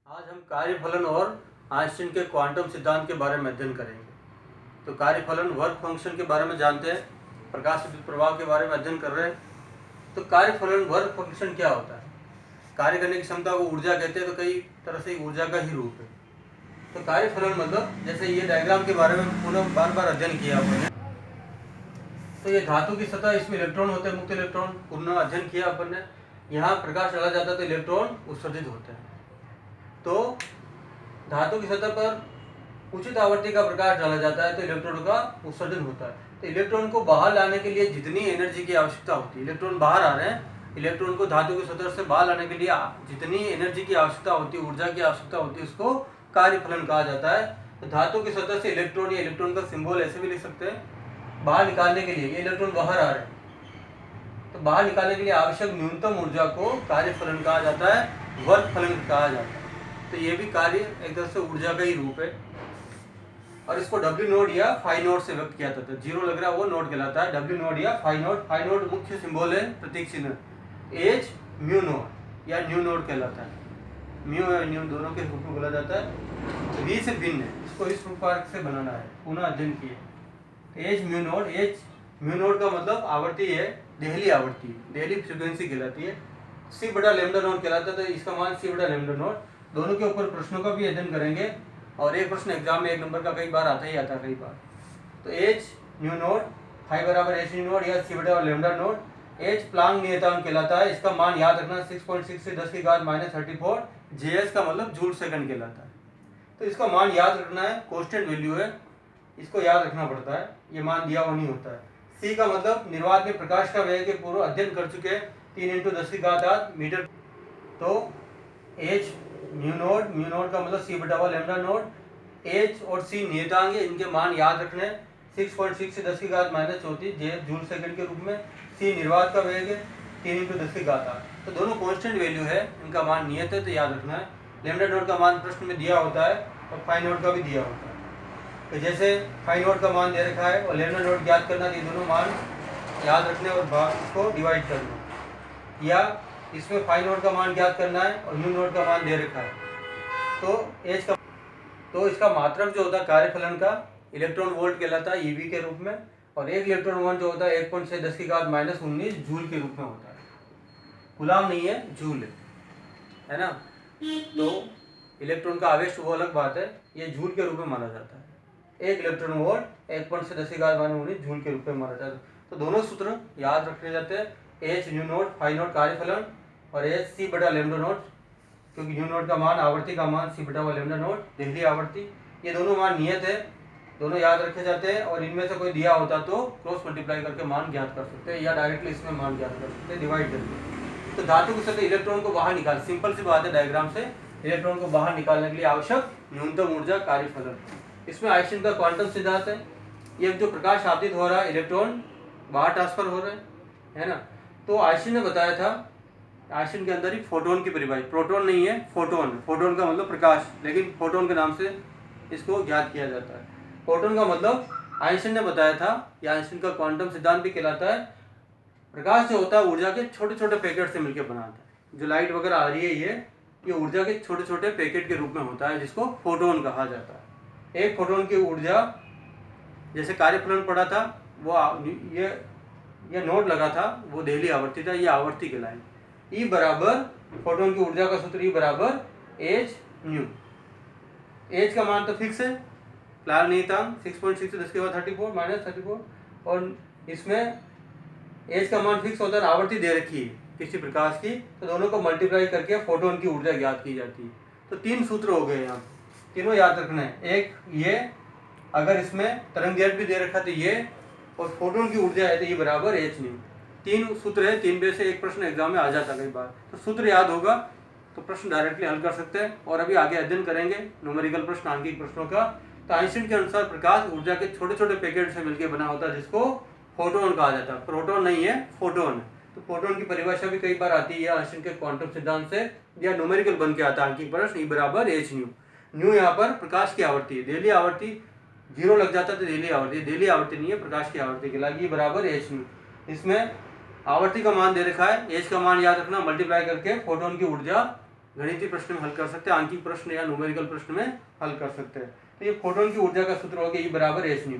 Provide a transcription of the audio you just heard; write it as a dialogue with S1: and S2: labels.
S1: आज हम कार्यफलन और आइंस्टीन के क्वांटम सिद्धांत के बारे में अध्ययन करेंगे। तो कार्यफलन वर्क फंक्शन के बारे में जानते हैं, प्रकाश विद्युत प्रवाह के बारे में अध्ययन कर रहे हैं। तो कार्यफलन वर्क फंक्शन क्या होता है? कार्य करने की क्षमता को ऊर्जा कहते हैं, तो कई तरह से ऊर्जा का ही रूप है। तो कार्यफलन मतलब जैसे ये डायग्राम के बारे में पुनः बार बार अध्ययन किया आपने। तो ये धातु की सतह, इसमें इलेक्ट्रॉन होते हैं, मुक्त इलेक्ट्रॉन पुनः अध्ययन किया अपन ने। यहाँ प्रकाश डाला जाता है तो इलेक्ट्रॉन उत्सर्जित होते हैं। तो धातु की सतह पर उचित आवृत्ति का प्रकाश डाला जाता है तो इलेक्ट्रॉन का उत्सर्जन होता है। तो इलेक्ट्रॉन को बाहर लाने के लिए जितनी एनर्जी की आवश्यकता होती है, इलेक्ट्रॉन बाहर आ रहे हैं, इलेक्ट्रॉन को धातु की सतह से बाहर लाने के लिए जितनी एनर्जी की आवश्यकता होती है, ऊर्जा की आवश्यकता होती है, उसको कार्यफलन कहा जाता है। तो धातु की सतह से इलेक्ट्रॉन या इलेक्ट्रॉन का सिंबल ऐसे भी लिख सकते हैं, बाहर निकालने के लिए, ये इलेक्ट्रॉन बाहर आ रहे हैं, तो बाहर निकालने के लिए आवश्यक न्यूनतम ऊर्जा को कार्यफलन कहा जाता है, वर्क फलन कहा जाता है। तो ये भी कार्य एक तरह से ऊर्जा का ही रूप है। और इसको W नोड या फाई नोड से व्यक्त किया जाता है। जीरो लग रहा है वो नोड कहलाता है, W नोड या फाई नोड। फाई नोड मुख्य सिंबल है, प्रतीक चिन्ह H म्यू नोड या न्यू नोड कहलाता है। म्यू और न्यू दोनों के रूप में बोला जाता है। V से भिन्न है, इसको इस प्रकार से बनाना है, पुनः अध्ययन किए। H mu node, H mu node का मतलब आवर्ती है, देहली आवर्ती, देहली फ्रीक्वेंसी कहलाती है। C बटा लैम्डा नोड कहलाता है, तो इसका मान C बटा लैम्डा नोड। दोनों के ऊपर प्रश्नों का भी अध्ययन करेंगे, और एक प्रश्न एग्जाम में एक नंबर का कई बार आता ही आता है, कई बार। तो H न्यू नोड, फाई बराबर H न्यू नोड या C बटा लैम्डा नोड। H प्लांक नियतांक कहलाता है, इसका मान याद रखना 6.6 से 10 की घात -34। JS का मतलब जूल सेकंड कहलाता है। तो इसका मान याद रखना है, कांस्टेंट वैल्यू है, इसको याद रखना पड़ता है, ये मान दिया हुआ नहीं होता है। C का मतलब निर्वात में प्रकाश का वेग के पूर्व अध्ययन कर चुके 3 × 10 की घात 8 मीटर। तो H म्यू नोड का मतलब C बटा लैम्डा नोड। H और C नियतांक है, इनके मान याद रखने 6.6 से 10 की घात -34 जूल सेकंड के रूप में। C निर्वात का वेग है 3 × 10 की घात 8। तो दोनों कांस्टेंट वैल्यू है, इनका मान नियत है, तो याद रखना है। लैम्डा नोड का मान प्रश्न में दिया होता है और फाई नोड का भी दिया होता है। तो जैसे फाई नोड का मान दे रखा है और लैम्डा नोड ज्ञात करना, ये दोनों मान याद रखने और भाग इसको डिवाइड करना, या इसमें फाई नोड का मान ज्ञात करना है और म्यू नोड का मान दे रखा है। तो इसका मात्रक जो होता है कार्यफलन का, इलेक्ट्रॉन वोल्ट कहलाता है, EV के रूप में। और एक इलेक्ट्रॉन वोल्ट जो होता है 1.6 10 की घात -19 जूल के रूप में होता है। गुलाम नहीं है, जूल है ना। तो इलेक्ट्रॉन का आवेश वो अलग बात है, ये जूल के रूप में माना जाता है। एक इलेक्ट्रॉन वोल्ट 1.6 10 की घात -19 जूल के रूप में माना जाता है। तो दोनों सूत्र याद रखने जाते हैं, H nu node phi node कार्यफलन, और H C बटा लैम्डा नोड, क्योंकि न्यू नोड का मान आवर्ती का मान C बटा लैम्डा नोड, देहली आवर्ती। ये दोनों मान नियत है, दोनों याद रखे जाते हैं, और इनमें से कोई दिया होता तो क्रॉस मल्टीप्लाई करके मान ज्ञात कर सकते हैं, या डायरेक्टली इसमें मान ज्ञात कर सकते हैं डिवाइड करके। तो धातु की सतह इलेक्ट्रॉन को बाहर निकाल, सिंपल सी बात है, डायग्राम से इलेक्ट्रॉन को बाहर निकालने के लिए आवश्यक न्यूनतम ऊर्जा कार्यफलन। इसमें आइंस्टीन का क्वांटम सिद्धांत है, ये जो प्रकाश आपतित हो रहा है, इलेक्ट्रॉन बाहर ट्रांसफर हो रहे हैं, है ना। तो आइंस्टीन ने बताया था, आइंस्टीन के अंदर ही फोटोन की परिभाषा, प्रोटॉन नहीं है, फोटोन। फोटोन का मतलब प्रकाश, लेकिन फोटोन के नाम से इसको ज्ञात किया जाता है। फोटोन का मतलब आइंस्टीन ने बताया था, या आइंस्टीन का क्वांटम सिद्धांत भी कहलाता है, प्रकाश जो होता है ऊर्जा के छोटे छोटे पैकेट से मिलकर बनाता है। जो लाइट वगैरह आ रही है, ये ऊर्जा के छोटे छोटे पैकेट के रूप में होता है, जिसको फोटोन कहा जाता है। एक फोटोन की ऊर्जा, जैसे कार्यफलन पड़ा था, वो ये नोड लगा था, वो देहली आवर्ती था, ये आवर्ती कहलाएगी। E बराबर फोटोन की ऊर्जा का सूत्र E बराबर H न्यू। H का मान तो फिक्स है, प्लांक नियतांक 6.6 से 10 की घात 34 -34, और इसमें H का मान फिक्स होता है, आवर्ती दे रखी है किसी प्रकाश की, तो दोनों को मल्टीप्लाई करके फोटोन की ऊर्जा ज्ञात की जाती है। तो 3 सूत्र हो गए यहाँ, तीनों याद रखना है। एक ये, अगर इसमें तरंग भी दे रखा तो ये, और फोटोन की ऊर्जा है तो E बराबर H न्यू। 3 सूत्र है, 3 में से एक प्रश्न एग्जाम में आ जाता कई बार, तो सूत्र याद होगा तो प्रश्न डायरेक्टली हल कर सकते हैं। और अभी आगे अध्ययन करेंगे न्यूमेरिकल प्रश्न, आंकिक प्रश्नों का। तो आइंस्टीन के अनुसार प्रकाश ऊर्जा के छोटे छोटे पैकेट से मिलकर बना होता है, जिसको फोटोन कहा जाता है। प्रोटॉन नहीं है, फोटोन। तो फोटोन की परिभाषा भी कई बार आती है आइंस्टीन के क्वांटम सिद्धांत से, या न्यूमेरिकल बन के आता है आंकिक प्रश्न। E बराबर H न्यू। न्यू यहाँ पर प्रकाश की आवृत्ति है, देहली आवृत्ति, जीरो लग जाता है तो देहली आवृत्ति, देहली आवृत्ति नहीं है, प्रकाश की आवृत्ति कहलाएगी। E बराबर H न्यू। इसमें आवर्ती का मान दे रखा है, H का मान याद रखना, मल्टीप्लाई करके फोटोन की ऊर्जा गणितीय प्रश्न में हल कर सकते हैं, आंकिक प्रश्न या न्यूमेरिकल प्रश्न में हल कर सकते हैं। तो ये फोटोन की ऊर्जा का सूत्र हो गया E बराबर h न्यू।